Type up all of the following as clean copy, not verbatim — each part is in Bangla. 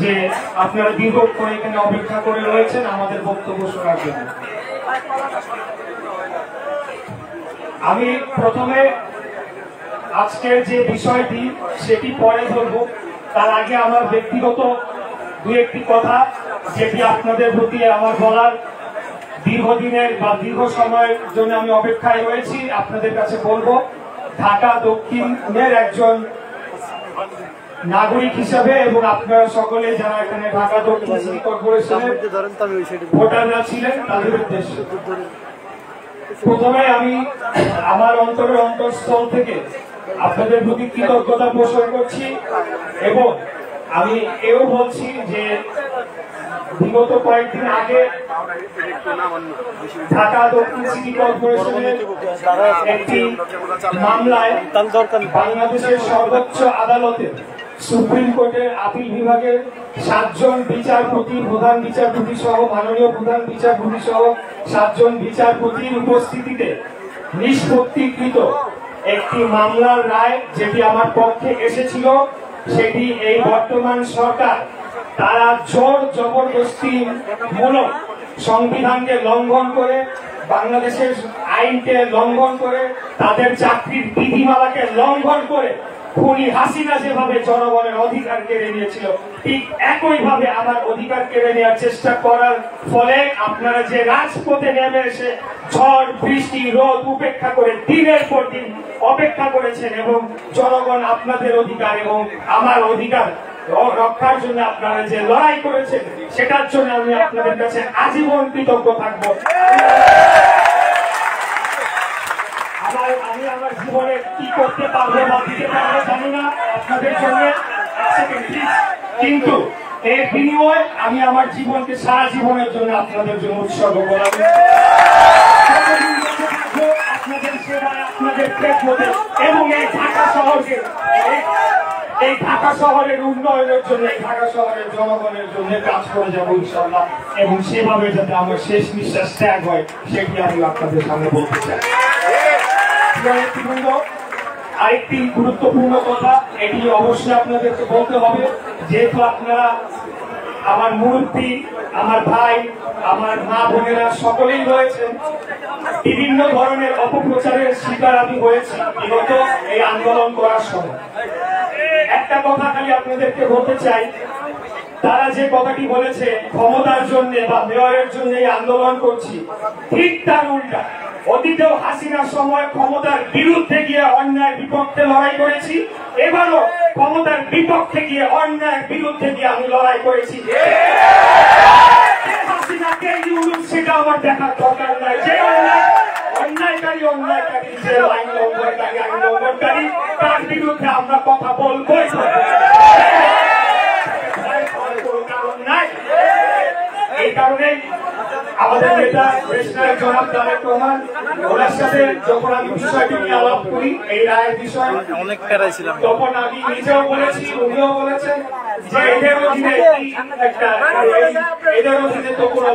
যে আপনারা দীর্ঘক্ষণ এখানে অপেক্ষা করে রয়েছেন আমাদের বক্তব্য শোনার জন্য। আমি প্রথমে আজকের যে বিষয়টি সেটি পরে ধরব, তার আগে আমার ব্যক্তিগত দু একটি কথা যেটি আপনাদের প্রতি আমার বলার, দীর্ঘদিনের বা দীর্ঘ সময়ের জন্য আমি অপেক্ষায় রয়েছি, আপনাদের কাছে বলবো। ঢাকা দক্ষিণের একজন নাগরিক হিসাবে এবং আপনারা সকলে যারা এখানে ঢাকা দক্ষিণ সিটি কর্পোরেশনের ভোটাররা ছিলেন তাদের উদ্দেশ্যে প্রথমে আমি আমার অন্তরের অন্তঃস্থল থেকে আপনাদের প্রতি কৃতজ্ঞতা পোষণ করছি এবং আমি এও বলছি যে বিগত কয়েকদিন আগে ঢাকা দক্ষিণ সিটি কর্পোরেশনের একটি মামলায় বাংলাদেশের সর্বোচ্চ আদালতের সুপ্রিম কোর্টের আপিল বিভাগের 7 জন বিচারপতি, প্রধান বিচারপতি সহ মাননীয় প্রধান বিচারপতি সহ 7 জন বিচারপতির উপস্থিতিতে নিষ্পত্তিকৃত একটি মামলার রায় যেটি আমার পক্ষে এসেছিল, সেটি এই বর্তমান সরকার তারা জোর জবরদস্তি মূলক সংবিধানকে লঙ্ঘন করে, বাংলাদেশের আইনকে লঙ্ঘন করে, তাদের চাকরির বিধিমালাকে লঙ্ঘন করে খুনি হাসিনা যেভাবে জনগণের অধিকার কেড়ে নিয়েছিল, ঠিক একইভাবে আমার অধিকার কেড়ে নেওয়ার চেষ্টা করার ফলে আপনারা যে রাজপথে নেমে এসে ঝড় বৃষ্টি রোদ উপেক্ষা করে দিনের পর দিন অপেক্ষা করেছেন এবং জনগণ আপনাদের অধিকার এবং আমার অধিকার রক্ষার জন্য আপনারা যে লড়াই করেছেন সেটার জন্য আমি আপনাদের কাছে আজীবন কৃতজ্ঞ থাকবো। আমি আমার জীবনে কি করতে পারবো বা দিতে পারবো জানি না আপনাদের জন্য, কিন্তু এর বিনিময়ে আমি আমার জীবনকে সারা জীবনের জন্য আপনাদের জন্য উৎসর্গ করলাম। আপনাদের সেবায়, আপনাদের খেদমতে এবং এই ঢাকা শহরের উন্নয়নের জন্য, ঢাকা শহরের জনগণের জন্য কাজ করে যাবো ইনশাআল্লাহ, এবং সেভাবে যাতে আমার শেষ নিঃশ্বাস ত্যাগ হয় সেটি আমি আপনাদের সামনে বলতে চাই। আরেকটি গুরুত্বপূর্ণ কথা, এটি অবশ্যই আপনাদেরকে বলতে হবে, যেহেতু আপনারা আমার মুরব্বী, আমার ভাই, আমার মা বোনেরা সকলেই রয়েছেন, বিভিন্ন ধরনের অপপ্রচারের শিকার আমি হয়েছি বিগত এই আন্দোলন করার সময়। একটা কথা খালি আপনাদেরকে বলতে চাই, তারা যে কথাটি বলেছে ক্ষমতার জন্য বা মেয়রের জন্য এই আন্দোলন করছি, ঠিক তার উল্টা। অতীতেও হাসিনার সময় ক্ষমতার বিরুদ্ধে গিয়ে অন্যায়ের বিপক্ষে লড়াই করেছি, এবারও ক্ষমতার বিপক্ষে গিয়ে অন্যায়ের বিরুদ্ধে গিয়ে আমি লড়াই করেছি। হাসিনাকে সেটা আমার দেখার দরকার নাই, যে অন্যায়কারী যে আইন লঙ্ঘনকারী তার বিরুদ্ধে আমরা কথা বলবই। এই কারণে আমাদের নেতা জনাব তারেক রহমান, ওনার সাথে যখন আমি বিষয়টি নিয়ে আলাপ করি এই রায়ের বিষয়ে, তখন আমি নিজেও বলেছি, উনিও বলেছেন যে এদের অধীনে তো কোনো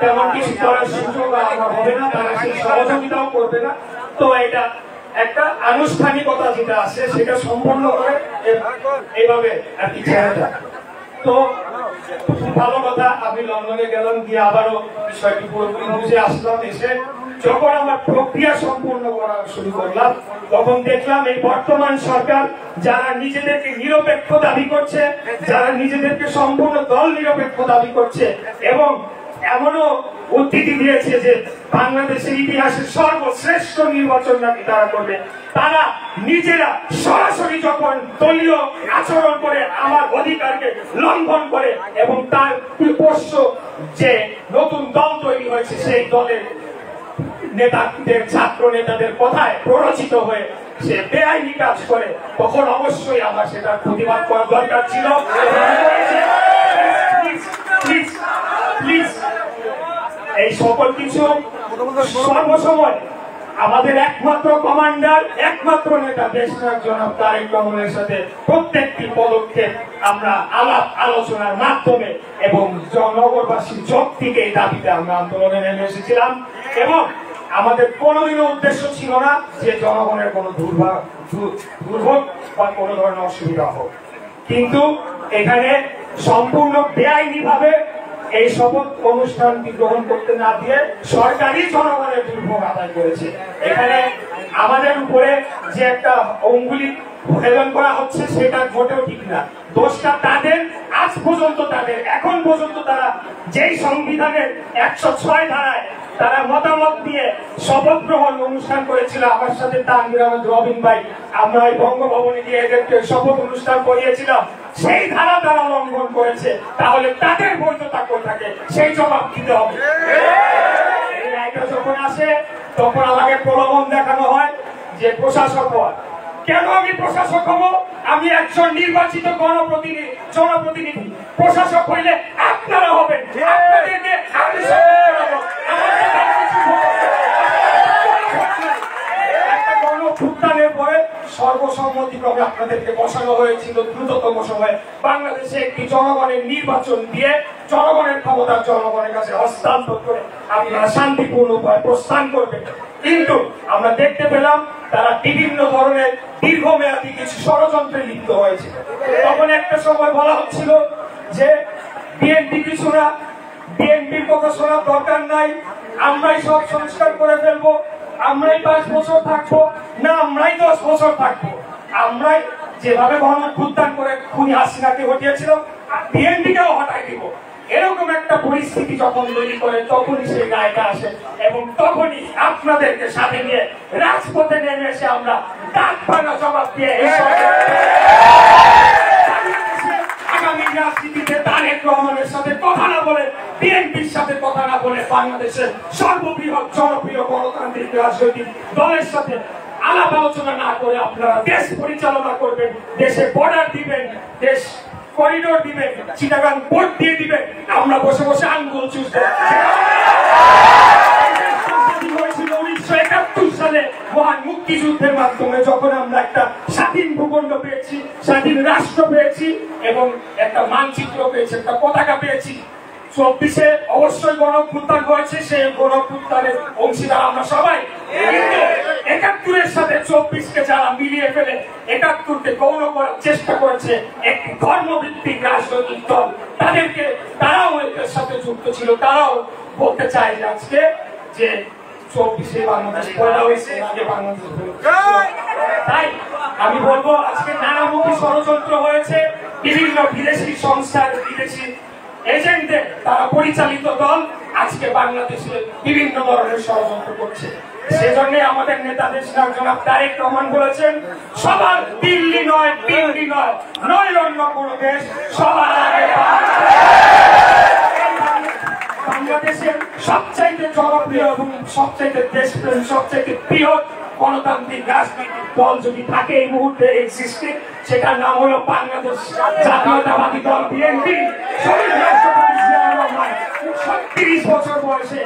তেমন কিছু করার সুযোগ আমার হবে না, তারা সেই সহযোগিতাও করবে না। তো এটা একটা আনুষ্ঠানিকতা যেটা আছে সেটা সম্পন্ন করে এইভাবে আর কি ছেড়ে দেয়। তো ভালো কথা, আমি লন্ডনে গেলাম, গিয়ে আবারও বিষয়টি পুরোপুরি বুঝে আসলাম। এসে যখন আমার প্রক্রিয়া সম্পূর্ণ করা শুরু করলাম, তখন দেখলাম এই বর্তমান সরকার যারা নিজেদেরকে নিরপেক্ষ দাবি করছে, যারা নিজেদেরকে সম্পূর্ণ দল নিরপেক্ষ দাবি করছে এবং এমনও উদ্ধৃতি দিয়েছে যে বাংলাদেশের ইতিহাসের সর্বশ্রেষ্ঠ নির্বাচন নাকি তারা করবে, তারা নিজেরা সরাসরি যখন দলীয় আচরণ করে আমার অধিকারকে লঙ্ঘন করে এবং তার পোষ্য যে নতুন দল তৈরি হয়েছে সেই দলের নেতাদের, ছাত্র নেতাদের কথায় প্ররোচিত হয়ে সে বেআইনি কাজ করে, তখন অবশ্যই আমার সেটার প্রতিবাদ করার দরকার ছিল। এই সকল কিছু সর্বসময় আমাদের একমাত্র কমান্ডার, একমাত্র নেতা দেশনায়ক জনাব তারেক রহমানের সাথে প্রত্যেকটি পদক্ষেপ আমরা আলাপ আলোচনার মাধ্যমে এবং নগরবাসীর যৌক্তিক এই দাবিতে আমরা আন্দোলনে নেমে এসেছিলাম এবং আমাদের কোনোদিনও উদ্দেশ্য ছিল না যে জনগণের কোনো দুর্ভোগ বা কোনো ধরনের অসুবিধা হোক। কিন্তু এখানে সম্পূর্ণ বেআইনি ভাবে এই শপথ অনুষ্ঠানটি গ্রহণ করতে না দিয়ে সরকারি জনগণের দুর্ভোগ আদায় করেছে। এখানে আমাদের উপরে যে একটা অঙ্গুলি হেলন করা হচ্ছে সেটা মোটেও ঠিক না। দোষটা তাদের, আজ পর্যন্ত তাদের, এখন পর্যন্ত তারা যেই সংবিধানের 106 ধারায় তারা মতামত দিয়ে শপথ গ্রহণ অনুষ্ঠান করেছিল, আমার সাথে তানভীর আহমেদ রবিন ভাই আমরা এই বঙ্গভবনে গিয়ে এদেরকে শপথ অনুষ্ঠান করিয়েছিলাম, সেই ধারা তারা লঙ্ঘন করেছে। তাহলে তাদের বৈধতা কোথায় থাকে সেই জবাব দিতে হবে। এই রায়টা যখন আসে তখন আমাকে প্রলোভন দেখানো হয় যে প্রশাসক হওয়ার। কেন আমি প্রশাসক হব? আমি একজন নির্বাচিত জনপ্রতিনিধি। প্রশাসক হইলে আপনারা হবেন, আপনাদেরকে আমি গণঅভ্যুত্থানের পরে সর্বসম্মতিক্রমে আপনাদেরকে বসানো হয়েছিল দ্রুততম সময়ে বাংলাদেশে একটি জনগণের নির্বাচন দিয়ে জনগণের ক্ষমতা জনগণের কাছে হস্তান্তর করে আপনারা শান্তিপূর্ণ উপায়ে প্রস্থান করবেন। কিন্তু আমরা দেখতে পেলাম তারা বিভিন্ন ধরনের দীর্ঘমেয়াদী কিছু ষড়যন্ত্রে লিপ্ত হয়েছিল। তখন একটা সময় বলা হচ্ছিল যে বিএনপি কিছু না, বিএনপির কথা শোনার দরকার নাই, আমরাই সব সংস্কার করে ফেলবো, আমরাই 5 বছর থাকবো, না আমরাই 10 বছর থাকবো, আমরাই যেভাবে গণঅভ্যুত্থান করে খুনি হাসিনাকে হটিয়েছিলাম বিএনপিকেও হটাই দিব। এরকম একটা পরিস্থিতি যখন তৈরি করে তখনই সেই রায়টা আসে এবং তখনই আপনাদেরকে সাথে নিয়ে রাজপথে নেমে এসে আমরা দাঁত ভাঙা জবাব দিয়ে আগামী রাজনীতিতে তারেক রহমানের সাথে কথা না বলে, বিএনপির সাথে কথা না বলে বাংলাদেশের সর্ববৃহৎ জনপ্রিয় গণতান্ত্রিক রাজনৈতিক দলের সাথে আলাপ আলোচনা না করে আপনারা দেশ পরিচালনা করবেন, দেশে বর্ডার দিবেন, দেশ করিডোর দিবেন, চিটাগাং পোর্ট দিয়ে দিবেন, আমরা বসে বসে আঙ্গুল চুষবো। 1971 সালে মহান মুক্তিযুদ্ধের মাধ্যমে যখন আমরা একটা স্বাধীন ভূখণ্ড পেয়েছি, স্বাধীন রাষ্ট্র পেয়েছি এবং একটা মানচিত্র পেয়েছি, একটা পতাকা পেয়েছি, 24-এ অবশ্যই গণঅভ্যুত্থান হয়েছে, সেই গণঅভ্যুত্থানের অংশীদার আমরা সবাই। কিন্তু 71-এর সাথে 24-কে যারা মিলিয়ে ফেলে 71-কে গৌণ করার চেষ্টা করেছে একটি ধর্মভিত্তিক রাজনৈতিক দল, তারাও এর সাথে যুক্ত ছিল। তারাও বলতে চায় যে আজকে যে 24-এ বাংলাদেশ পয়দা হয়েছে, আগে বাংলাদেশ। তাই আমি বলবো আজকে নানামুখী ষড়যন্ত্র হয়েছে, বিভিন্ন বিদেশি সংস্থার বিদেশি এজেন্টদের তারা পরিচালিত দল আজকে বাংলাদেশে বিভিন্ন ধরনের ষড়যন্ত্র করছে। সেজন্য আমাদের নেতা দেশ জনাব তারেক রহমান বলেছেন, সবার দিল্লি নয়, দিল্লি নয়, নয় অন্য কোন দেশ, সবার আগে বাংলাদেশের সবচাইতে জনপ্রিয় এবং সবচাইতে দেশপ্রেম, সবচাইতে বৃহৎ গণতান্ত্রিক রাজনৈতিক দল যদি থাকে এই মুহূর্তে এক্সিস্টিং, সেটার নাম হলো বাংলাদেশ জাতীয়তাবাদী দল বিএনপি। শহীদ রাষ্ট্রপতি জিয়াউর রহমান 36 বছর বয়সে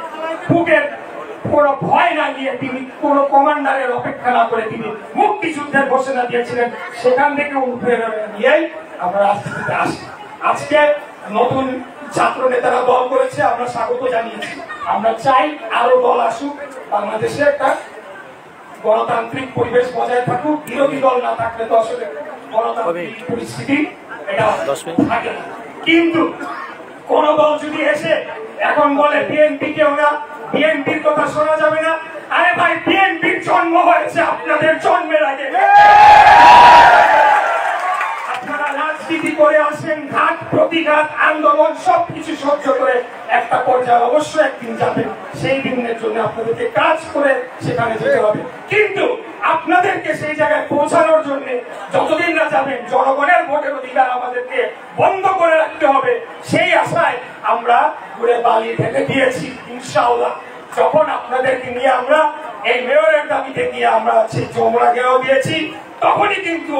বুকের কোন ভয় না নিয়ে তিনি কোন কমান্ডারের অপেক্ষা না করে তিনি মুক্তিযুদ্ধের ঘোষণা দিয়েছিলেন। সেখান থেকে অনুপ্রেরণা নিয়েই আমরা রাজনীতিতে আসি। আজকে নতুন ছাত্র নেতারা দল করেছে, আমরা স্বাগত জানিয়েছি। আমরা চাই আরো দল আসুক, বাংলাদেশে একটা গণতান্ত্রিক পরিবেশ বজায় থাকুক। বিরোধী দল না থাকলে তো আসলে গণতান্ত্রিক পরিস্থিতি এটা থাকে না। কিন্তু কোন দল যদি এসে এখন বলে বিএনপি কেউ না, বিএনপির কথা শোনা যাবে না, আরে ভাই বিএনপির জন্ম হয়েছে আপনাদের জন্মের আগে। আপনারা রাজনীতি করে আসেন, ঘাত প্রতিঘাত আন্দোলন সবকিছু সহ্য করে একটা পর্যায়ে অবশ্যই একদিন যাবেন। সেই দিনের জন্য আপনাদেরকে কাজ করে সেখানে যেতে হবে। কিন্তু আপনাদেরকে সেই জায়গায় পৌঁছানোর জন্য যতদিন না যাবেন জনগণের ভোটের অধিকার আমাদেরকে বন্ধ করে রাখতে হবে। সেই আশায় আমরা ঘুরে বালি ঢেলে দিয়েছি। ইনশাআল্লাহ যখন আপনাদেরকে নিয়ে আমরা এই মেয়রের দাবিতে গিয়ে আমরা সেই যমুনাকেও দিয়েছি, তখনই কিন্তু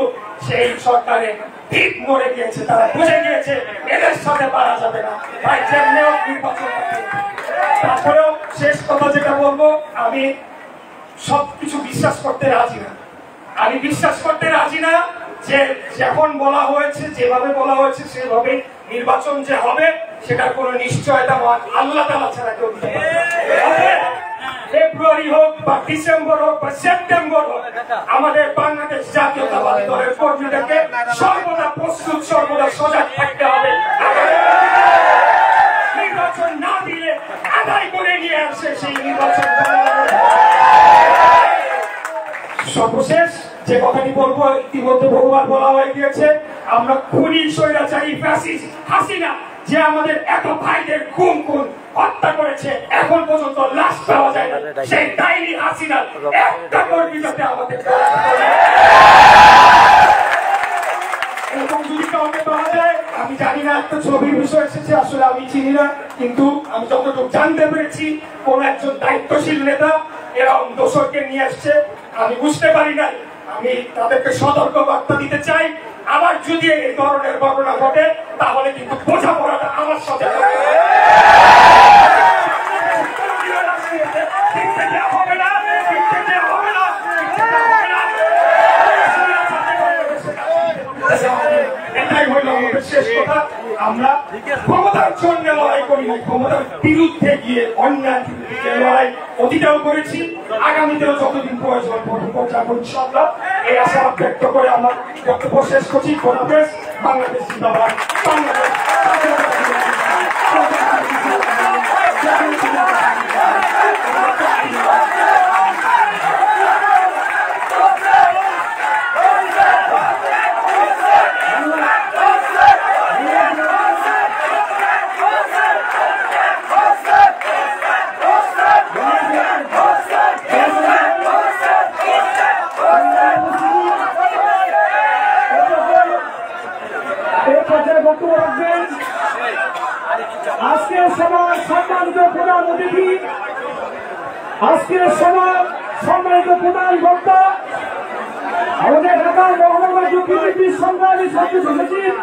সেই সরকারের ঠিক মরে গিয়েছে। তারা বুঝে গিয়েছে এদের সাথে পারা যাবে না। ভাই যেমনিও নির্বাচন। তারপরেও শেষ কথা যেটা বলবো, আমি সবকিছু বিশ্বাস করতে রাজি না। আমি বিশ্বাস করতে রাজি না যে যখন বলা হয়েছে, যেভাবে বলা হয়েছে সেভাবে নির্বাচন যে হবে সেটার কোন নিশ্চয়তা আল্লাহ তাআলা ছাড়া কেউ দিতে পারবে না। ফেব্রুয়ারি হোক বা ডিসেম্বর হোক বা সেপ্টেম্বর হোক, আমাদের বাংলাদেশ জাতীয়তাবাদী দলের কর্মীদেরকে সর্বদা প্রস্তুত, সর্বদা সজাগ থাকতে হবে। সর্বশেষ যে কথাটি বলবো, ইতিমধ্যে বহুবার বলা হয়ে গিয়েছে, আমরা খুনি স্বৈরাচারী ফ্যাসিস্ট হাসিনা যে আমাদের এত ভাইদের খুন হত্যা করেছে, এখন পর্যন্ত লাশ পাওয়া যায় না। সেই ডাইনি হাসিনা একটা কর্মী যাতে আমাদের এবং যদি কাউকে পাওয়া যায়, আমি জানি না, একটা ছবির বিষয় এসেছে, আসলে আমি চিনি না, কিন্তু আমি যতটুকু জানতে পেরেছি কোন একজন দায়িত্বশীল নেতা এরকম দোষরকে নিয়ে আসছে। আমি বুঝতে পারি না, আমি তাদেরকে সতর্ক বার্তা দিতে চাই, আবার যদি এই ধরনের ঘটনা ঘটে তাহলে কিন্তু বোঝাপড়াটা আমার সাথে এটাই হইল আমাদের শেষ কথা। আমরা ক্ষমতার জন্য লড়াই করি না, ক্ষমতার বিরুদ্ধে গিয়ে অন্যায় লড়াই অতীতেও করেছি, আগামীতেও যতদিন প্রয়োজন যাবো ইনশাআল্লাহ। এই আশা ব্যক্ত করে আমার বক্তব্য শেষ করছি। বাংলাদেশ জিন্দাবাদ, বাংলাদেশ। আজকের সভার সম্মানিত প্রধান অতিথি, আজকের সভার সম্মানিত প্রধান বক্তা, আমাদের ঢাকার মহানগর বিএনপির সংগ্রামী ছাত্র সচিব,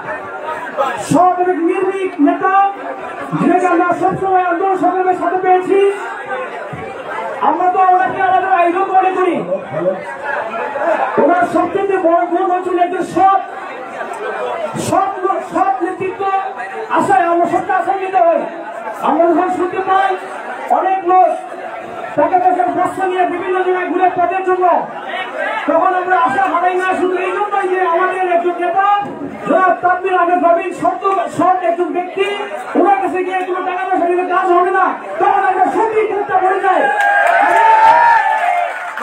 সহযোগী নির্ভীক নেতা, যিনি আমরা সবসময় আন্দোলন সংগ্রামের সাথে পেয়েছি। আমরা তো ওনাকে আলাদা আয়োজন মনে করি, ওনার সবচেয়ে বড় গুণ হচ্ছিল একজন সব নেতৃত্ব আশায় আমরা সবটা আশায় নিতে হয়। আমরা যখন শুনতে পাই অনেক লোক টাকা পয়সার প্রশ্ন নিয়ে বিভিন্ন জায়গায় ঘুরে পদের জন্য, তখন আমরা আশা হারাই না। শুধু এই জন্যই যে আমাদের একজন নেতা জনাব তানভীর আহমেদ রবিন সৎ একজন ব্যক্তি, ওনার কাছে গিয়ে কোনো টাকা পয়সা নিলে কাজ হবে না, তখন আমরা সত্যি চিন্তা করে যাই।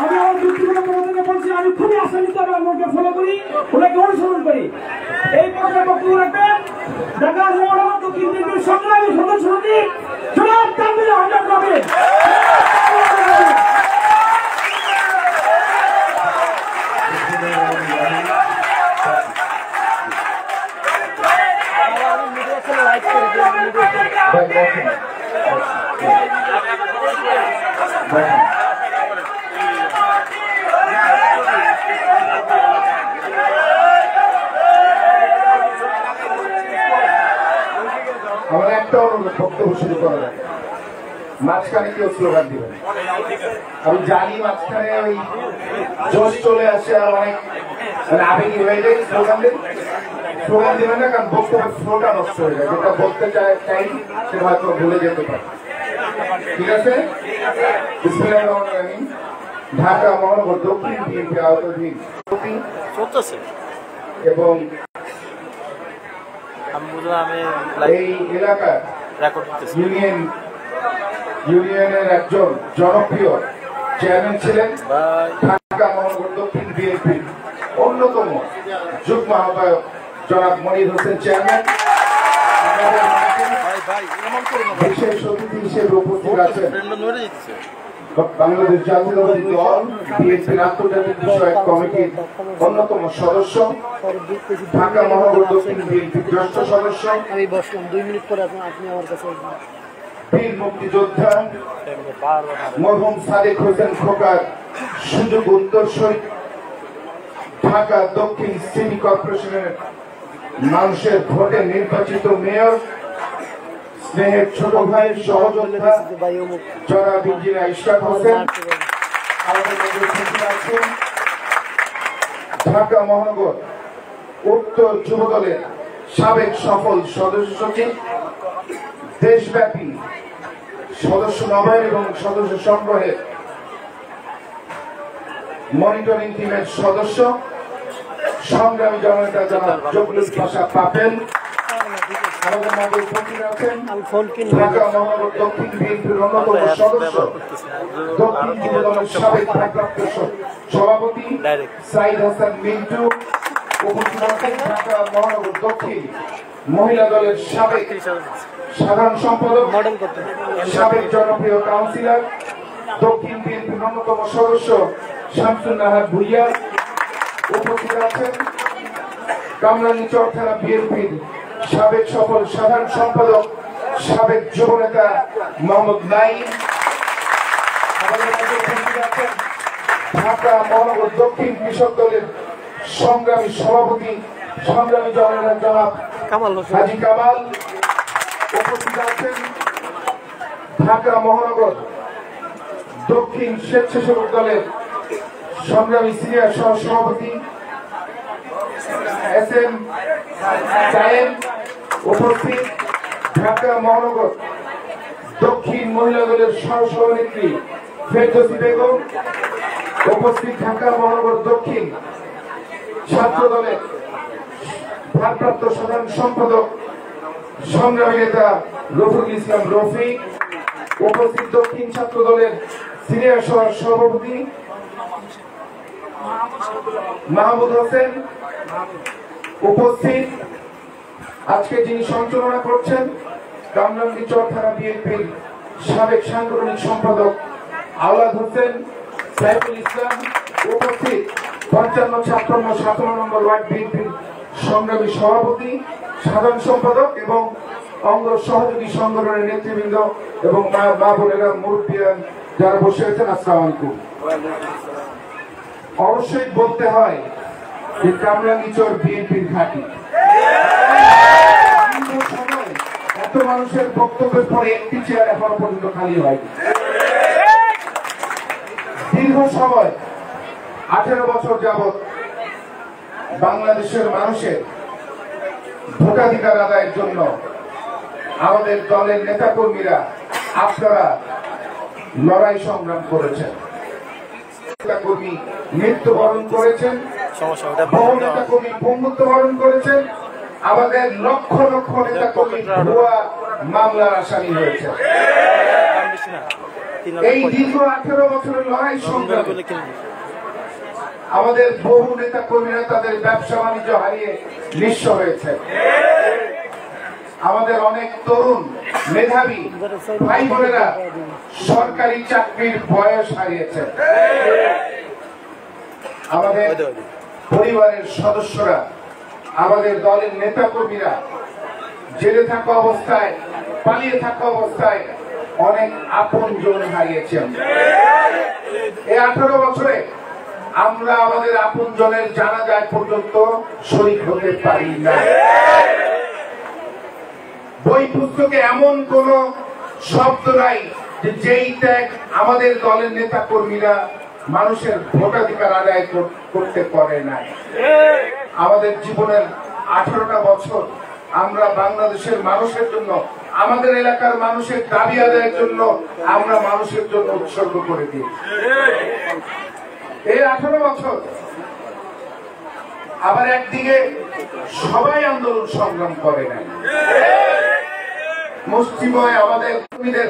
আমি আমার ব্যক্তিগত প্রবন্ধকে বলছি, আমি খুবই আশা নিতে হবে, আমাকে ফলো করি, ওনাকে অনুসরণ করি। এই পর্যায়ে বক্তব্য রাখবেন ঢাকা মহানগর দক্ষিণ বিএনপির সংগ্রামী সদস্য সচিব জনাব তানভীর আহমেদ রবিন। আমার একটা অনুরোধ, বক্তব্য শুরু করার আগে মাঝখানে কেউ স্লোগান দিবেন। আমি জানি মাঝখানে ওই জোশ চলে আসে আর অনেক আবেগী হয়ে যায়, স্লোগান দিবেন না, কারণ বক্তব্যের ফ্লোটা নষ্ট হয়ে যায়। যেটা বলতে চাই সেটা হয়তো ভুলে যেতে পারে। ঠিক আছে? বিসমিল্লাহির রহমানির রহিম। ঢাকা মহানগর দক্ষিণ বিএনপি আওতাধীন এবং এই এলাকার ইউনিয়নের একজন জনপ্রিয় চেয়ারম্যান ছিলেন, ঢাকা মহানগর দক্ষিণ বিএনপির অন্যতম যুগ্ম আহ্বায়ক জনাব মনির হোসেন চেয়ারম্যান। বিশেষ অতিথি হিসেবে উপস্থিত আছেন বাংলাদেশ জাতীয়তাবাদী দল বিএনপির আন্তর্জাতিক বিষয়ক কমিটির অন্যতম সদস্য, ঢাকা মহানগর দক্ষিণ বিএনপির জ্যেষ্ঠ সদস্য, বীর মুক্তিযোদ্ধা মরহুম সাদেক হোসেন খোকার সুযোগ উত্তরসূরি, ঢাকা দক্ষিণ সিটি কর্পোরেশনের মানুষের ভোটে নির্বাচিত মেয়র, স্নেহের ছোট ভাই সহযোদ্ধা জনাব ইঞ্জিনিয়ার ইশরাক হোসেন, আমাদের মধ্যে উপস্থিত আছেন ঢাকা মহানগর উত্তর যুব দলের সাবেক সফল সদস্য সচিব, দেশব্যাপী সদস্য নবায়ন এবং সদস্য সংগ্রহের মনিটরিং টিমের সদস্য, সংগ্রামী জননেতা জনাব জগলুল পাশা পাপেল, আমাদের মাঝে উপস্থিত আছেন ঢাকা মহানগর দক্ষিণ বিএনপির অন্যতম সদস্য দক্ষিণ যুব দলের সাবেক ভারপ্রাপ্ত সভাপতি সাইদ হাসান মিন্টু, উপস্থিত আছেন ঢাকা মহানগর দক্ষিণ মহিলা দলের সাবেক সাধারণ সম্পাদক, সাবেক জনপ্রিয় কাউন্সিলর, দক্ষিণ বিএনপির অন্যতম সদস্য শামসুন নাহার ভুইয়া, উপস্থিত আছেন কামরাঙ্গীরচর থানা বিএনপির সাবেক সফল সাধারণ সম্পাদক, সাবেক যুব নেতা মোহাম্মদ নাইম, আমাদের মধ্যে উপস্থিত আছেন ঢাকা মহানগর দক্ষিণ কৃষক দলের সংগ্রামী সভাপতি, সংগ্রামী জননেতা জনাব হাজী কামাল, উপস্থিত আছেন ঢাকা মহানগর দক্ষিণ স্বেচ্ছাসেবক দলের সংগ্রামী সিনিয়র সহ সভাপতি এস.এম. সায়েম, উপস্থিত ঢাকা মহানগর দক্ষিণ মহিলা দলের সহ সভানেত্রী ফেরদৌসী বেগম, উপস্থিত ঢাকা মহানগর দক্ষিণ ছাত্র দলের ভারপ্রাপ্ত সাধারণ সম্পাদক সংগ্রামী নেতা রফিকুল ইসলাম রফিক, উপস্থিত দক্ষিণ ছাত্র দলের সিনিয়র সভাপতি মাহমুদ হোসেন, উপস্থিত আজকে যিনি সঞ্চালনা করছেন কামরাঙ্গীরচর থানা বিএনপির সাবেক সাংগঠনিক সম্পাদক আওলাদ হোসেন সাইফুল ইসলাম, উপস্থিত 55, 56, 17 নম্বর ওয়ার্ড বিএনপির সংগ্রামী সভাপতি, সাধারণ সম্পাদক এবং অঙ্গ সহযোগী সংগঠনের নেতৃবৃন্দ এবং মা বোনেরা, মুরব্বিয়ান যারা বসে আছেন, আসসালামু আলাইকুম। অবশ্যই বলতে হয় যে কামরাঙ্গীরচর বিএনপির ঘাঁটি। এত মানুষের বক্তব্যের পরে একটি চেয়ার এখনো পর্যন্ত খালি হয়নি। দীর্ঘ সময় 18 বছর যাবৎ বাংলাদেশের মানুষের ভোটাধিকার আদায়ের জন্য আমাদের দলের নেতাকর্মীরা আপনারা লড়াই সংগ্রাম করেছেন। নেতাকর্মী মৃত্যুবরণ করেছেন, বহু নেতাকর্মী বন্ধুত্ববরণ করেছেন, আমাদের লক্ষ লক্ষ নেতাকর্মী ভুয়া মামলার আসামি হয়েছে। এই দীর্ঘ 18 বছরের লড়াই সংগ্রাম আমাদের বহু নেতা কর্মীরা তাদের ব্যবসা বাণিজ্য হারিয়ে নিঃস্ব হয়েছে। আমাদের অনেক তরুণ মেধাবী ভাই বোনেরা সরকারি চাকরির বয়স হারিয়েছে। আমাদের পরিবারের সদস্যরা, আমাদের দলের নেতা কর্মীরা জেলে থাকা অবস্থায়, পালিয়ে থাকা অবস্থায় অনেক আপনজন হারিয়েছেন। এই 18 বছরে আমরা আমাদের আপনজনের জানাজায় পর্যন্ত শরীক হতে পারি না। বই পুস্তকে এমন কোন শব্দ নাই যে যেই ত্যাগ আমাদের দলের নেতা কর্মীরা মানুষের ভোটাধিকার আদায় করতে পারে না। আমাদের জীবনের 18টা বছর আমরা বাংলাদেশের মানুষের জন্য, আমাদের এলাকার মানুষের দাবি আদায়ের জন্য আমরা মানুষের জন্য উৎসর্গ করে দিই। এই 18 বছর আবার একদিকে সবাই আন্দোলন সংগ্রাম করে না, মুষ্টিময় আমাদের কর্মীদের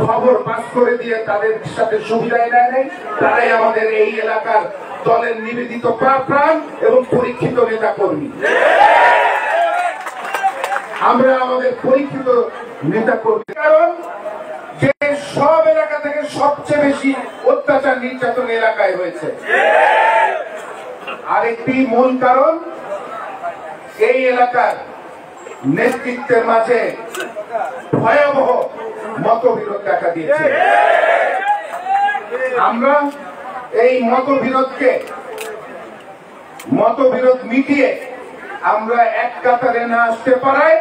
খবর পাস করে দিয়ে তাদের সাথে সুবিধায় নেয় নাই। তারাই আমাদের এই এলাকার দলের নিবেদিত প্রাণ এবং পরীক্ষিত নেতা কর্মী। আমরা আমাদের পরীক্ষিত নেতা কর্মী, কারণ যে সব এলাকা থেকে সবচেয়ে বেশি অত্যাচার নির্যাতন এলাকায় হয়েছে। আরেকটি মূল কারণ, এই এলাকার নেতৃত্বের মাঝে ভয়াবহ মতবিরোধ দেখা দিয়েছে। আমরা এই মতবিরোধ মিটিয়ে আমরা এক কাতারে না আসতে পারায়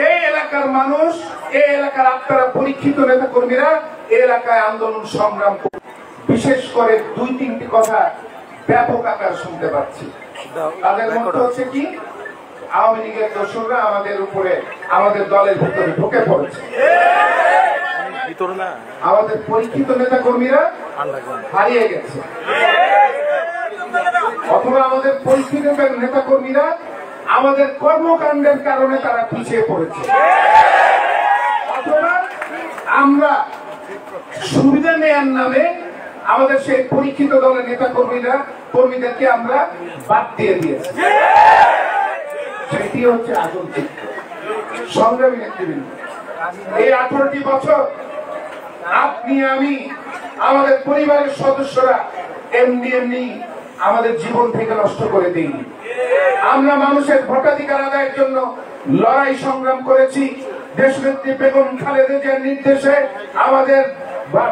এই এলাকার মানুষ, এই এলাকার আপনারা পরীক্ষিত নেতা কর্মীরা এই এলাকায় আন্দোলন সংগ্রাম, বিশেষ করে 2-3টি কথা ব্যাপক আকার শুনতে পাচ্ছি। তাদের মধ্যে হচ্ছে কি, আওয়ামী লীগের দোসররা আমাদের উপরে, আমাদের দলের ভিতরে ঢুকে পড়েছে। আমাদের পরীক্ষিত নেতা কর্মীরা হারিয়ে গেছে, অথবা আমাদের পরীক্ষিত নেতা কর্মীরা আমাদের কর্মকাণ্ডের কারণে তারা পিছিয়ে পড়েছে। অথবা আমরা সুবিধা নেয়ার নামে আমাদের সেই পরীক্ষিত দলের নেতা কর্মীদেরকে আমরা বাদ দিয়ে দিয়েছি। সেটি হচ্ছে আসল চিত্র। সংগ্রামী নেতৃবৃন্দ, এই 18টি বছর আপনি আমি আমাদের পরিবারের সদস্যরা এমনি আমাদের জীবন থেকে নষ্ট করে দিইনি। আমরা মানুষের ভোটাধিকার আদায়ের জন্য লড়াই সংগ্রাম করেছি। দেশনেত্রী বেগম খালেদা জিয়ার নির্দেশে, আমাদের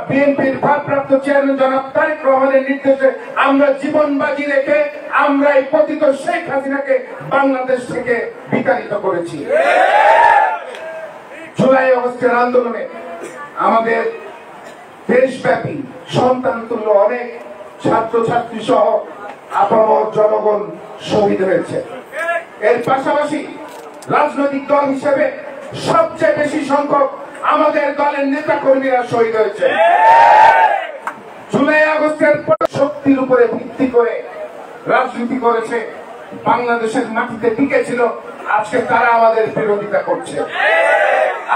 বিএনপির ভারপ্রাপ্ত চেয়ারম্যান জনাব তারেক রহমানের নির্দেশে আমরা জীবন বাজি রেখে আমরা এই পতিত শেখ হাসিনাকে বাংলাদেশ থেকে বিতাড়িত করেছি। জুলাই আগস্টের আন্দোলনে আমাদের দেশব্যাপী সন্তান তুল্য অনেক ছাত্রছাত্রী সহ আপামর জনগণ শহীদ হয়েছে। এর পাশাপাশি রাজনৈতিক দল হিসেবে সবচেয়ে বেশি সংখ্যক আমাদের দলের নেতা কর্মীরা শহীদ হয়েছে। জুলাই আগস্টের শক্তির উপরে ভিত্তি করে রাজনীতি করেছে, বাংলাদেশের মাটিতে টিকে ছিল। আজকে তারা আমাদের বিরোধিতা করছে।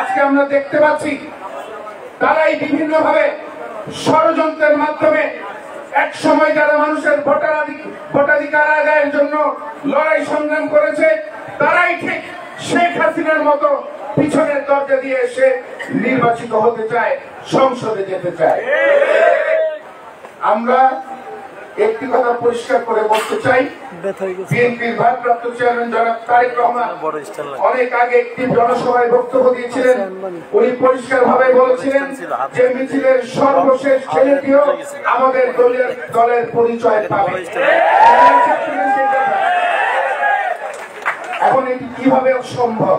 আজকে আমরা দেখতে পাচ্ছি তারাই বিভিন্ন ভাবে ষড়যন্ত্রের মাধ্যমে এক সময় যারা মানুষের ভোটাধিকার আদায়ের জন্য লড়াই সংগ্রাম করেছে, তারাই ঠিক শেখ হাসিনার মতো পিছনের দরজা দিয়ে এসে নির্বাচিত হতে চায়, সংসদে যেতে চায়। আমরা একটি কথা পরিষ্কার করে বলতে চাই, বিএনপির ভারপ্রাপ্ত চেয়ারম্যান জনাব তারেক রহমান অনেক আগে একটি জনসভায় বক্তব্য দিয়েছিলেন। উনি পরিষ্কার ভাবে বলেছিলেন যে মিছিলের সর্বশেষ ছেলেটিও আমাদের দলের পরিচয় পাবে। এখন এটি কিভাবে সম্ভব,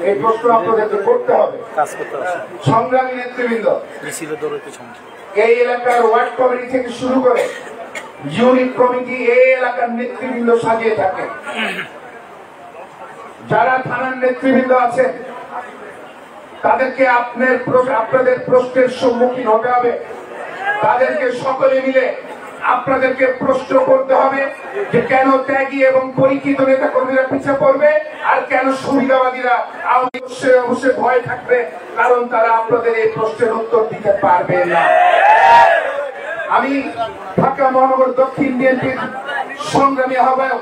এই প্রশ্ন আপনাদেরকে করতে হবে। সংগ্রামী নেতৃবৃন্দ, এই এলাকার ওয়ার্ড কমিটি থেকে শুরু করে ইউনিট কমিটি এই এলাকার নেতৃবৃন্দ সাজিয়ে থাকে। যারা থানার নেতৃবৃন্দ আছেন তাদেরকে আপনাদের প্রশ্নের সম্মুখীন হতে হবে। তাদেরকে সকলে মিলে আপনাদেরকে প্রশ্ন করতে হবে যে কেন ত্যাগী এবং পরীক্ষিত নেতা কর্মীরা পিছিয়ে পড়বে আর কেন সুবিধাবাদীরা অবশ্যই ভয় থাকবে, কারণ তারা আপনাদের এই প্রশ্নের উত্তর দিতে পারবে না। আমি ঢাকা মহানগর দক্ষিণ বিএনপির সংগ্রামী আহ্বায়ক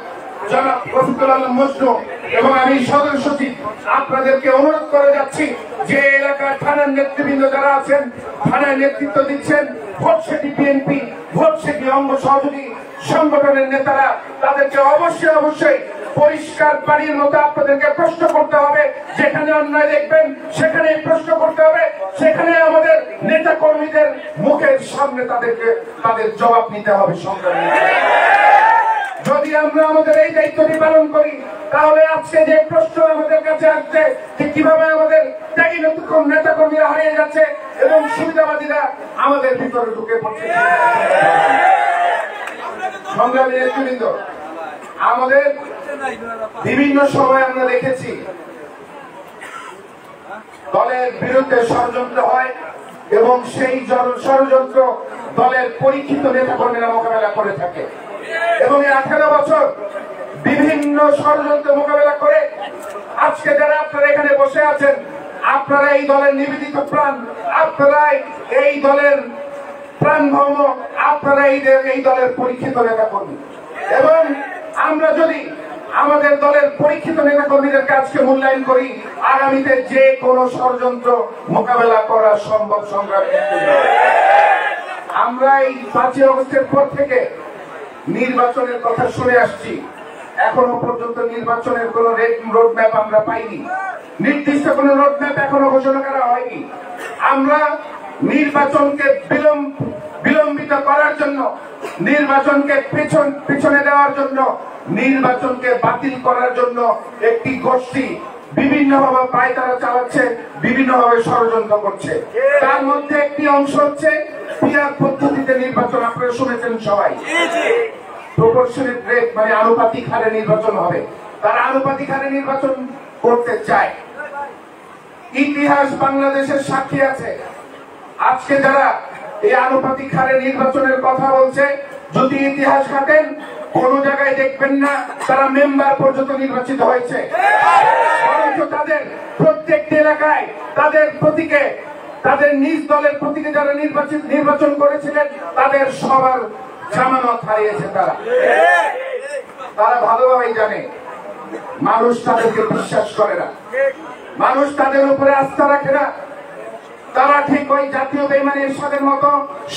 জনাব রফিকুল আলম মজনু এবং আমি সদস্য সচিব আপনাদেরকে অনুরোধ করে যাচ্ছি যে এলাকার থানার নেতৃবৃন্দ যারা আছেন, থানায় নেতৃত্ব দিচ্ছেন, ভোট সেটি বিএনপি, ভোট সেটি অঙ্গ সহযোগী সংগঠনের নেতারা, তাদেরকে অবশ্যই পরিষ্কার পানির মতো আপনাদেরকে প্রশ্ন করতে হবে। যেখানে অন্যায় দেখবেন সেখানে প্রশ্ন করতে হবে, সেখানে আমাদের নেতা কর্মীদের মুখের সামনে তাদের জবাব নিতে হবে। সংগ্রামী, যদি আমরা আমাদের এই দায়িত্বটি পালন করি তাহলে আজকে যে প্রশ্ন আমাদের কাছে আসছে যে কিভাবে আমাদের ত্যাগী নেতা কর্মীরা হারিয়ে যাচ্ছে এবং সুবিধাবাদীরা আমাদের ভিতরে ঢুকে পড়ছে। সংগ্রামী নেতৃবৃন্দ, আমাদের বিভিন্ন সময় আমরা দেখেছি দলের বিরুদ্ধে ষড়যন্ত্র হয় এবং সেই ষড়যন্ত্র দলের পরীক্ষিত নেতা কর্মীরা মোকাবেলা করে থাকে এবং এই 18 বছর বিভিন্ন ষড়যন্ত্র মোকাবেলা করে আজকে যারা আপনারা এখানে বসে আছেন, আপনারা এই দলের নিবেদিত প্রাণ, আপনারা এই দলের প্রাণভৌম, আপনারা এই দলের পরীক্ষিত নেতা কর্মী। এবং আমরা যদি আমাদের দলের পরীক্ষিত নেতা কর্মীদের কাজকে মূল্যায়ন করি, আগামীতে যে কোনো ষড়যন্ত্র মোকাবেলা করা সম্ভব। সংগ্রামী, আমরা এই 5 আগস্টের পর থেকে নির্বাচনের কথা শুনে আসছি, এখনো পর্যন্ত নির্বাচনের কোন রোডম্যাপ আমরা পাইনি, নির্দিষ্ট কোন রোডম্যাপ এখনো ঘোষণা করা হয়নি। আমরা নির্বাচনকে বিলম্বিত করার জন্য, নির্বাচনকে পিছনে দেওয়ার জন্য, নির্বাচনকে বাতিল করার জন্য একটি গোষ্ঠী বিভিন্নভাবে পায়তারা চালাচ্ছে, বিভিন্নভাবে ষড়যন্ত্র করছে। তার মধ্যে একটি অংশ হচ্ছে পিআর পদ্ধতিতে নির্বাচন। আপনারা শুনেছেন সবাই, প্রপোর্শনাল রেট মানে আনুপাতিক হারে নির্বাচন হবে। তারা আনুপাতিক হারে নির্বাচন করতে চায়। ইতিহাস বাংলাদেশের সাক্ষী আছে। আজকে যারা এই আনুপাতিক হারে নির্বাচনের কথা বলছে, যদি ইতিহাস ঘাটেন কোন জায়গায় দেখবেন না তারা মেম্বার পর্যন্ত নির্বাচিত হয়েছে, অথচ তাদের প্রত্যেকটি এলাকায় তাদের প্রতীকে, তাদের নিজ দলের প্রতীকে যারা নির্বাচন করেছিলেন তাদের সবার জামানত হারিয়েছে। তারা ভালোভাবেই জানে মানুষ তাদেরকে বিশ্বাস করে না, মানুষ তাদের উপরে আস্থা রাখে না। তারা ঠিক ওই জাতীয় বেইমানের সাথে মতো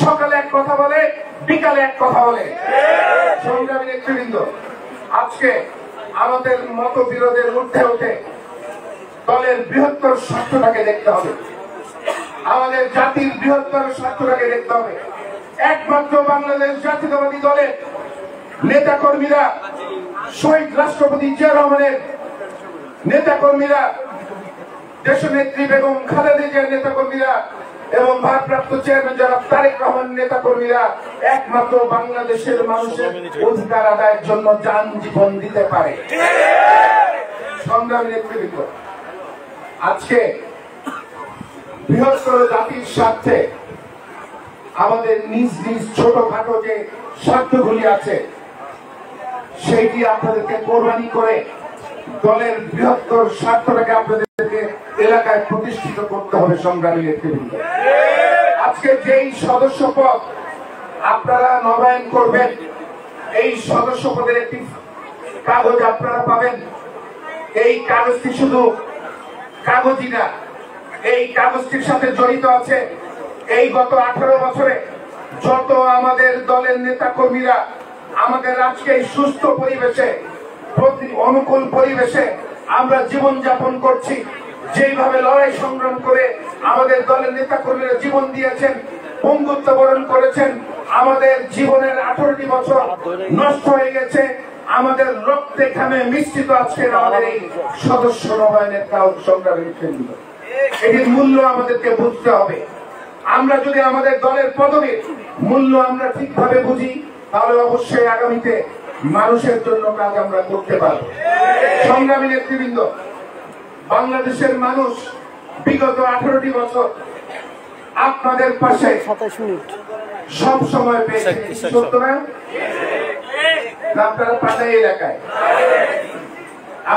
সকালে এক কথা বলে, বিকালে এক কথা বলে। সংগ্রামী নেতৃবৃন্দ, আজকে আমাদের মতবিরোধের ঊর্ধ্বে উঠে দলের বৃহত্তর স্বার্থটাকে দেখতে হবে, আমাদের জাতির বৃহত্তর স্বার্থটাকে দেখতে হবে। একমাত্র বাংলাদেশ জাতীয়তাবাদী দলের নেতা কর্মীরা, শহীদ রাষ্ট্রপতি জিয়া রহমানের নেতা কর্মীরা, দেশনেত্রী বেগম খালেদা জিয়ার নেতা কর্মীরা এবং ভারপ্রাপ্ত চেয়ারম্যান জনাব তারেক রহমান নেতা কর্মীরা একমাত্র বাংলাদেশের মানুষের অধিকার আদায়ের জন্য জান জীবন দিতে পারে। সংগ্রামী নেতৃবৃন্দ, আজকে বৃহত্তর জাতির স্বার্থে আমাদের নিজ নিজ ছোটখাটো যে স্বার্থগুলি আছে সেইটি আপনাদেরকে কোরবানি করে দলের বৃহত্তর স্বার্থটাকে আপনাদেরকে এলাকায় প্রতিষ্ঠিত করতে হবে। সংগ্রামী নেতৃবৃন্দ, আজকে যেই সদস্য পদ আপনারা নবায়ন করবেন, এই সদস্য পদের একটি কাগজ আপনারা পাবেন। এই কাগজটি শুধু কাগজই না, এই কাগজটির সাথে জড়িত আছে এই গত 18 বছরে যত আমাদের দলের নেতা কর্মীরা আমাদের আজকে এই সুস্থ পরিবেশে, অনুকূল পরিবেশে আমরা জীবন যাপন করছি, যেইভাবে লড়াই সংগ্রাম করে আমাদের দলের নেতা কর্মীরা জীবন দিয়েছেন, বঙ্গুত্ব বরণ করেছেন, আমাদের জীবনের 18টি বছর নষ্ট হয়ে গেছে, আমাদের রক্তে ঘামে মিশ্রিত আজকের আমাদের এই সদস্য নবায়নের সংগ্রামের কেন্দ্র। এটির মূল্য আমাদেরকে বুঝতে হবে। আমরা যদি আমাদের দলের পদবীর মূল্য আমরা ঠিকভাবে বুঝি, তাহলে অবশ্যই আগামীতে মানুষের জন্য কাজ আমরা করতে পারব। সংগ্রামী নেতৃবৃন্দ, বাংলাদেশের মানুষ বিগত 18টি বছর আপনাদের পাশে সব সময় পেয়েছে, সত্য না? আপনারা পাতাই এলাকায়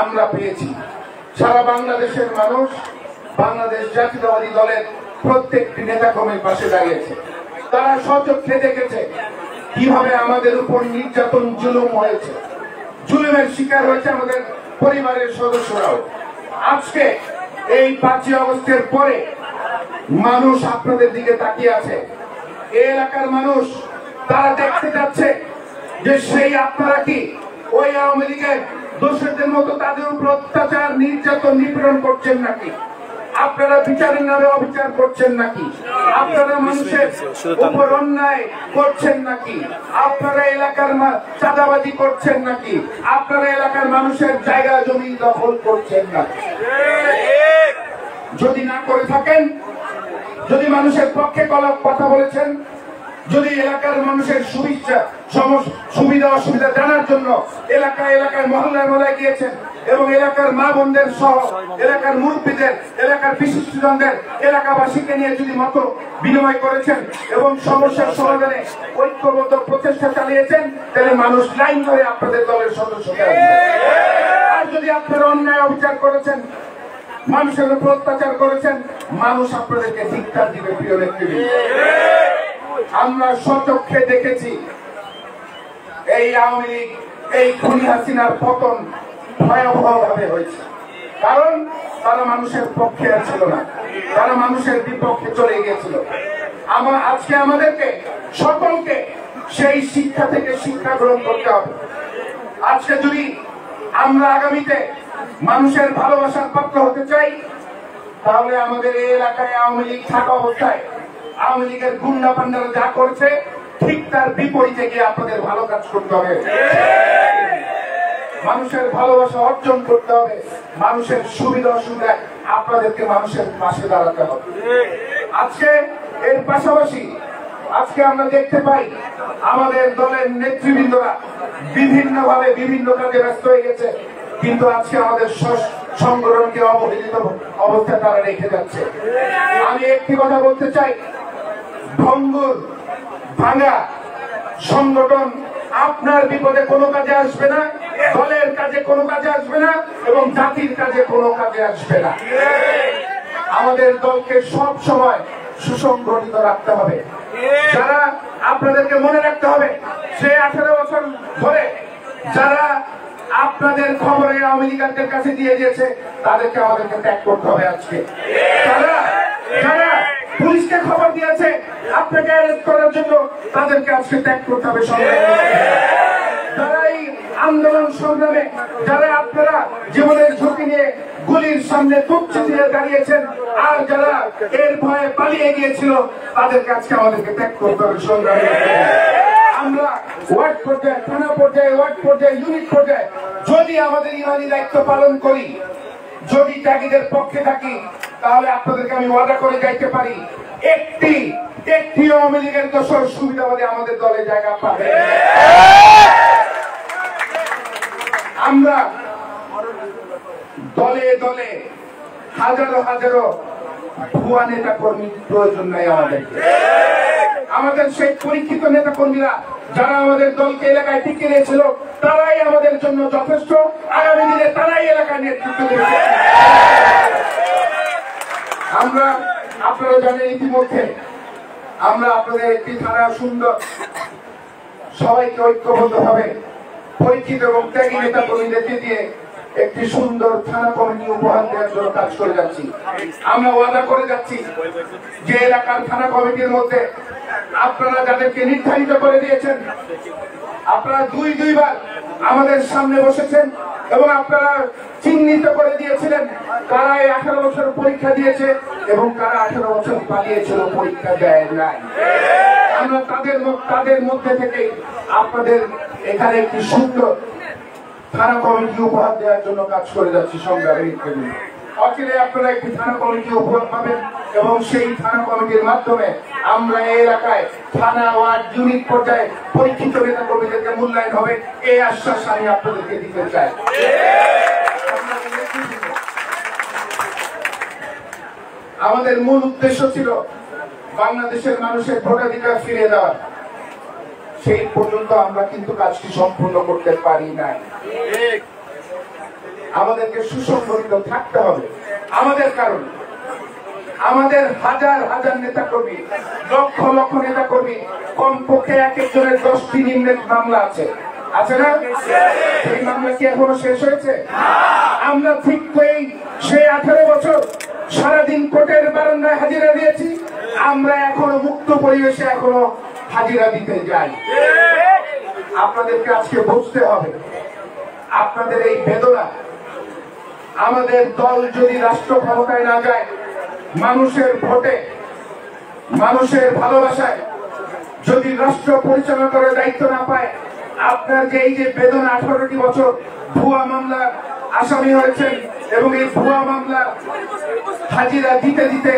আমরা পেয়েছি। সারা বাংলাদেশের মানুষ বাংলাদেশ জাতীয়তাবাদী দলের প্রত্যেকটি নেতা কর্মীর পাশে দাঁড়িয়েছে। তারা স্বচক্ষে দেখেছে কিভাবে আমাদের উপর নির্যাতন জুলুম হয়েছে, জুলুমের শিকার হয়েছে আমাদের পরিবারের সদস্যরাও। আজকে এই 5ই আগস্টের পরে মানুষ আপনাদের দিকে তাকিয়ে আছে। এই এলাকার মানুষ তারা দেখতে যাচ্ছে যে সেই আপনারা কি ওই আওয়ামী লীগের দোষীদের মতো তাদের উপর অত্যাচার, নির্যাতন, নিপীড়ন করছেন নাকি? আপনারা বিচারের নামে অবিচার করছেন নাকি? আপনারা মানুষের উপর অন্যায় করছেন নাকি? আপনারা এলাকার চাঁদাবাজি করছেন নাকি? আপনারা এলাকার মানুষের জায়গা জমি দখল করছেন নাকি? যদি না করে থাকেন, যদি মানুষের পক্ষে কথা বলেছেন, যদি এলাকার মানুষের সুবিধা অসুবিধা জানার জন্য এলাকায় এলাকায় মহল্লায় মহল্লায় গিয়েছেন এবং এলাকার মা বোনদের সহ এলাকার মুরব্বীদের, এলাকার বিশিষ্টজনদের, এলাকাবাসীকে নিয়ে যদি মত বিনিময় করেছেন এবং সমস্যার সমাধানে ঐক্যবদ্ধ প্রচেষ্টা চালিয়েছেন, তাহলে মানুষ লাইন ধরে আপনাদের দলের সদস্যকে আসবে। আর যদি আপনারা অন্যায় অবিচার করেছেন, মানুষের উপর অত্যাচার করেছেন, মানুষ আপনাদেরকে ধিক্কার দিবে। প্রিয় নেতৃবৃন্দ, আমরা স্বচক্ষে দেখেছি এই আওয়ামী লীগ, এই খুনি হাসিনার পতন ভয়াবহ ভাবে হয়েছে। কারণ তারা মানুষের পক্ষে ছিল না, তারা মানুষের বিপক্ষে চলে গিয়েছিল। আজকে আমাদেরকে সকলকে সেই শিক্ষা থেকে শিক্ষা গ্রহণ করতে হবে। আজকে যদি আমরা আগামীতে মানুষের ভালোবাসার পাত্র হতে চাই, তাহলে আমাদের এই এলাকায় আওয়ামী লীগ থাকা অবস্থায় আওয়ামী লীগের গুন্ডা পান্ডারা যা করছে ঠিক তার বিপরীতে গিয়ে আপনাদের ভালো কাজ করতে হবে, মানুষের ভালোবাসা অর্জন করতে হবে, মানুষের সুবিধা অসুবিধায় আপনাদেরকে মানুষের পাশে দাঁড়াতে হবে। আজকে এর পাশাপাশি আজকে আমরা দেখতে পাই আমাদের দলের নেতৃবৃন্দরা বিভিন্নভাবে বিভিন্ন কাজে ব্যস্ত হয়ে গেছে, কিন্তু আজকে আমাদের সংগঠনকে অবহেলিত অবস্থায় তারা রেখে যাচ্ছে। আমি একটি কথা বলতে চাই, ভঙ্গুর ভাঙা সংগঠন আপনার বিপদে কোনো কাজে আসবে না, দলের কাজে কোনো কাজে আসবে না, এবং জাতির কাজে কোনো কাজে আসবে না। আমাদের দলকে সব সময় সুসংগঠিত রাখতে হবে। যারা আপনাদেরকে মনে রাখতে হবে, সে 18 বছর ধরে যারা আপনাদের খবরে আওয়ামী লীগের কাছে দিয়ে দিয়েছে, তাদেরকে আমাদেরকে ত্যাগ করতে হবে আজকে। যারা পুলিশকে খবর দিয়েছে আপনাকে অ্যারেস্ট করার জন্য, তাদেরকে আজকে ত্যাগ করতে হবে। যারা এই আন্দোলন সংগ্রামে, যারা আপনারা জীবনের ঝুঁকি নিয়ে গুলির সামনে তুচ্ছ দিয়ে দাঁড়িয়েছেন, আর যারা এর ভয়ে পালিয়ে গিয়েছিল, তাদেরকে আজকে আমাদেরকে ত্যাগ করতে হবে সংগ্রামে। আমরা ওয়ার্ড পর্যায়ে, থানা পর্যায়ে, ওয়ার্ড পর্যায়ে, ইউনিট পর্যায়ে যদি আমাদের ইমানি দায়িত্ব পালন করি, যদি ত্যাগীদের পক্ষে থাকি, তাহলে আপনাদেরকে আমি ওয়াদা করে যাইতে পারি, একটি আওয়ামী লীগের দোষর সুবিধাবাদী আমাদের দলে জায়গা পাবে। আমরা দলে দলে হাজারো ভুয়া নেতা কর্মী প্রয়োজন নাই আমাদেরকে। আমাদের সেই পরীক্ষিত নেতা কর্মীরা যারা আমাদের দলকে এলাকায় টিকে নিয়েছিল, তারাই আমাদের জন্য যথেষ্ট। আগামী দিনে তারাই এলাকায় নেতৃত্ব দেবে। আমরা, আপনারা জানেন ইতিমধ্যে আমরা আপনাদের একটি থানা সুন্দর, সবাইকে ঐক্যবদ্ধ ভাবে পরীক্ষিত এবং ত্যাগী নেতা কর্মীদেরকে দিয়ে একটি সুন্দর থানা কমিটি উপহার দেওয়ার জন্য কাজ করে যাচ্ছি। আমরা ওয়াদা করে যাচ্ছি যে এলাকার থানা কমিটির মধ্যে আপনারা যাদেরকে নির্ধারিত করে দিয়েছেন, আপনারা দুইবার আমাদের সামনে বসেছেন এবং আপনারা চিহ্নিত করে দিয়েছিলেন কারা 18 বছর পরীক্ষা দিয়েছে এবং কারা 18 বছর পালিয়েছিল, পরীক্ষা দেয় নাই। আমরা তাদের মধ্যে থেকে আপনাদের এখানে একটি সুন্দর থানা কমিটি উপহার দেওয়ার জন্য কাজ করে যাচ্ছি সংগ্রামী। অচিরে আপনারা একটি থানা কমিটি উপহার পাবেন এবং সেই থানা কমিটির মাধ্যমে আমরা এই এলাকায় থানা, ওয়ার্ড, ইউনিট পর্যায়ে পরীক্ষিত নেতা কর্মীদেরকে মূল্যায়ন হবে, এই আশ্বাস আমি আপনাদেরকে দিতে চাই। আমাদের মূল উদ্দেশ্য ছিল বাংলাদেশের মানুষের ভোটাধিকার ফিরে দেওয়া। সেই পর্যন্ত আমরা কিন্তু কাজটি সম্পূর্ণ করতে পারি নাই। আমাদেরকে সুসংগঠিত থাকতে হবে। আমাদের কারণে আমাদের হাজার নেতা কর্মী, লক্ষ নেতা কর্মী, কমপক্ষে এক একজনের 10টি নিম্নের মামলা আছে না? সেই মামলা কি এখনো শেষ হয়েছে? আমরা ঠিক সেই 18 বছর সারাদিন কোর্টের বারান্দায় হাজিরা দিয়েছি। আমরা এখনো মুক্ত পরিবেশে এখনো হাজিরা দিতে যাই। আপনাদেরকে আজকে বুঝতে হবে আপনাদের এই বেদনা। আমাদের দল যদি রাষ্ট্র ক্ষমতায় না যায়, মানুষের ভোটে, মানুষের ভালোবাসায় যদি রাষ্ট্র পরিচালনা করে দায়িত্ব না পায়, আপনার যে এই যে বেদনা, 18টি বছর ভুয়া মামলার আসামি হয়েছেন এবং এই ভুয়া মামলা হাজিরা দিতে দিতে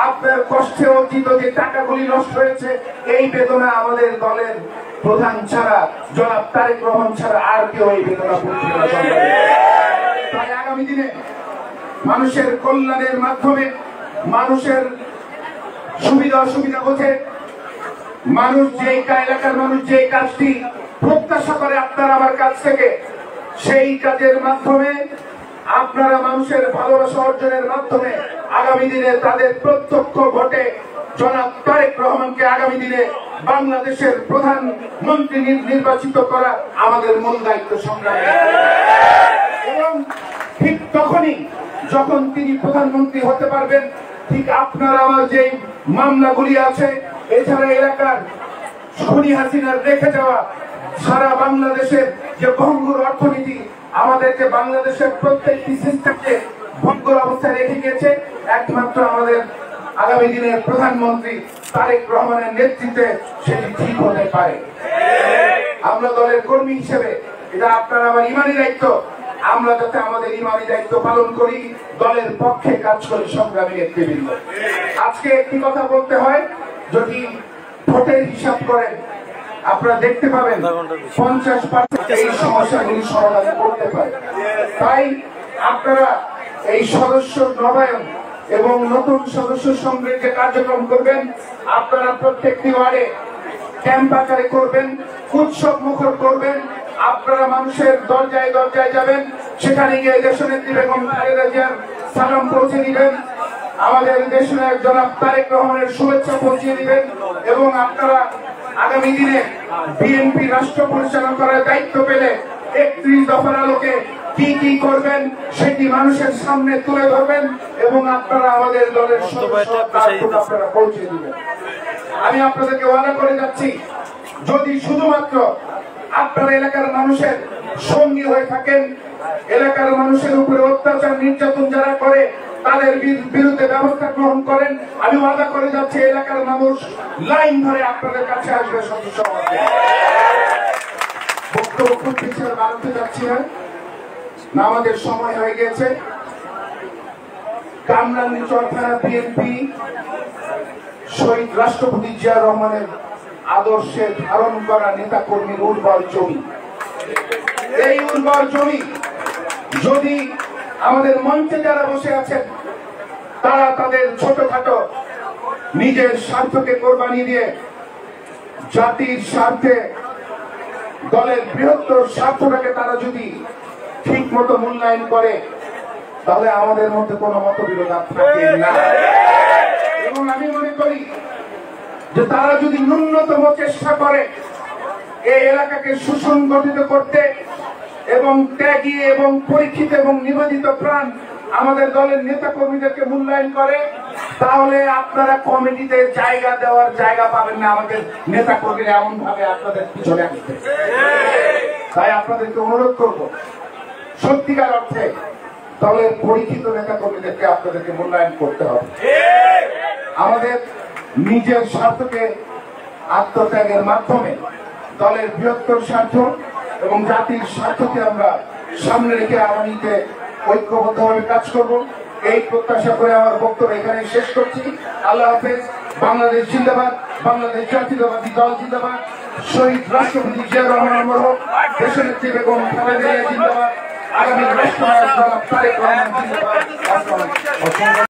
আপনার কষ্টে অর্জিত যে টাকাগুলি নষ্ট হয়েছে, এই বেদনা আমাদের দলের প্রধান ছাড়া, জনাব তারেক রহমান ছাড়া আর কেউ এই বেদনা বুঝবে না। তাই আগামী দিনে মানুষের কল্যাণের মাধ্যমে, মানুষের সুবিধা অসুবিধা বোঝে, মানুষ যে এলাকার মানুষ যে কাজটি প্রত্যাশা করে আপনার আমার কাছ থেকে, সেই কাজের মাধ্যমে আপনারা মানুষের ভালোবাসা অর্জনের মাধ্যমে আগামী দিনে তাদের প্রত্যক্ষ ভোটে জনাব তারেক রহমানকে আগামী দিনে বাংলাদেশের প্রধানমন্ত্রী নির্বাচিত করা আমাদের মূল দায়িত্ব সংগ্রামে। এবং ঠিক তখনই যখন তিনি প্রধানমন্ত্রী হতে পারবেন, ঠিক আপনার আমার যে মামলাগুলি আছে, এছাড়া এলাকার খুনি হাসিনার রেখে যাওয়া সারা বাংলাদেশের যে ভঙ্গুর অর্থনীতি, আমাদেরকে বাংলাদেশের প্রত্যেকটি সিস্টেমকে ভঙ্গুর অবস্থায় রেখে গিয়েছে, একমাত্র আমাদের আগামী দিনের প্রধানমন্ত্রী তারেক রহমানের নেতৃত্বে সেটি ঠিক হতে পারে। আমরা দলের কর্মী হিসেবে এটা আপনার আমার ইমানি দায়িত্ব, আমরা যাতে আমাদের ইমানি দায়িত্ব পালন করি, দলের পক্ষে কাজ করি সংগ্রামী নেতৃবৃন্দ। আজকে একটি কথা বলতে হয়, যদি ভোটের হিসাব করেন আপনারা দেখতে পাবেন 50% এই সমস্যাগুলি সমাধান করতে পারে। তাই আপনারা এই সদস্য নবায়ন এবং নতুন সদস্য সংগ্রহের যে কার্যক্রম করবেন, আপনারা প্রত্যেকটি ওয়ার্ডে ক্যাম্প আকারে করবেন, উৎসব মুখর করবেন। আপনারা মানুষের দরজায় দরজায় যাবেন, সেখানে গিয়ে দেশনেত্রী বেগম খালেদা জিয়ার সালাম পৌঁছে দিবেন, আমাদের দেশনায়ক জনাব তারেক রহমানের শুভেচ্ছা পৌঁছে দিবেন এবং আপনারা আগামী দিনে বিএনপি রাষ্ট্র পরিচালনা করার দায়িত্ব পেলে 31 দফার আলোকে কি কি করবেন সেটি মানুষের সামনে তুলে ধরবেন এবং আপনারা আমাদের দলের আপনারা পৌঁছে দিবেন। আমি আপনাদেরকে ওয়াদা করে যাচ্ছি, যদি শুধুমাত্র আপনার এলাকার মানুষের সঙ্গী হয়ে থাকেন, এলাকার মানুষের উপরে অত্যাচার নির্যাতন যারা করে তাদের বিরুদ্ধে ব্যবস্থা গ্রহণ করেন, আমি ওয়াদা করে যাচ্ছি এলাকার মানুষ লাইন ধরে আপনাদের কাছে আসবে। সদস্য বক্তব্য খুব বেশি বাড়াতে যাচ্ছি না, আমাদের সময় হয়ে গেছে। কামরাঙ্গীরচর থানা বিএনপি শহীদ রাষ্ট্রপতি জিয়া রহমানের আদর্শে ধারণ করা নেতা কর্মীর উর্বর জমি, এই উর্বর জমি যদি আমাদের মঞ্চে যারা বসে আছেন তারা তাদের ছোটখাটো নিজের স্বার্থকে কোরবানি দিয়ে জাতির স্বার্থে দলের বৃহত্তর স্বার্থটাকে তারা যদি ঠিক মতো মূল্যায়ন করে তাহলে আমাদের মধ্যে কোনো মতবিরোধ থাকে না। এবং আমি মনে করি যে তারা যদি ন্যূনতম চেষ্টা করে এই এলাকাকে সুসংগঠিত করতে এবং ত্যাগী এবং পরীক্ষিত এবং নিবেদিত প্রাণ আমাদের দলের নেতা কর্মীদেরকে মূল্যায়ন করে, তাহলে আপনারা কমিটিতে জায়গা দেওয়ার জায়গা পাবেন না। আমাদের নেতা কর্মীরা এমন ভাবে আপনাদের পিছনে আসবে। তাই আপনাদেরকে অনুরোধ করব, সত্যিকার অর্থে দলের পরীক্ষিত নেতা কর্মীদেরকে আপনাদেরকে মূল্যায়ন করতে হবে। আমাদের নিজের স্বার্থকে আত্মত্যাগের মাধ্যমে দলের বৃহত্তর স্বার্থ এবং জাতির স্বার্থকে আমরা সামনে রেখে আগামীতে ঐক্যবদ্ধভাবে কাজ করব, এই প্রত্যাশা করে আমার বক্তব্য এখানে শেষ করছি। আল্লাহ হাফেজ। বাংলাদেশ জিন্দাবাদ, বাংলাদেশ জাতীয়তাবাদী দল জিন্দাবাদ, শহীদ রাষ্ট্রপতি জিয়া রহমান মরহুম, দেশনেত্রী বেগম খালেদা জিয়া জিন্দাবাদ, আগামী রাষ্ট্রনায়ক জনাব তারেক রহমান জিন্দাবাদ।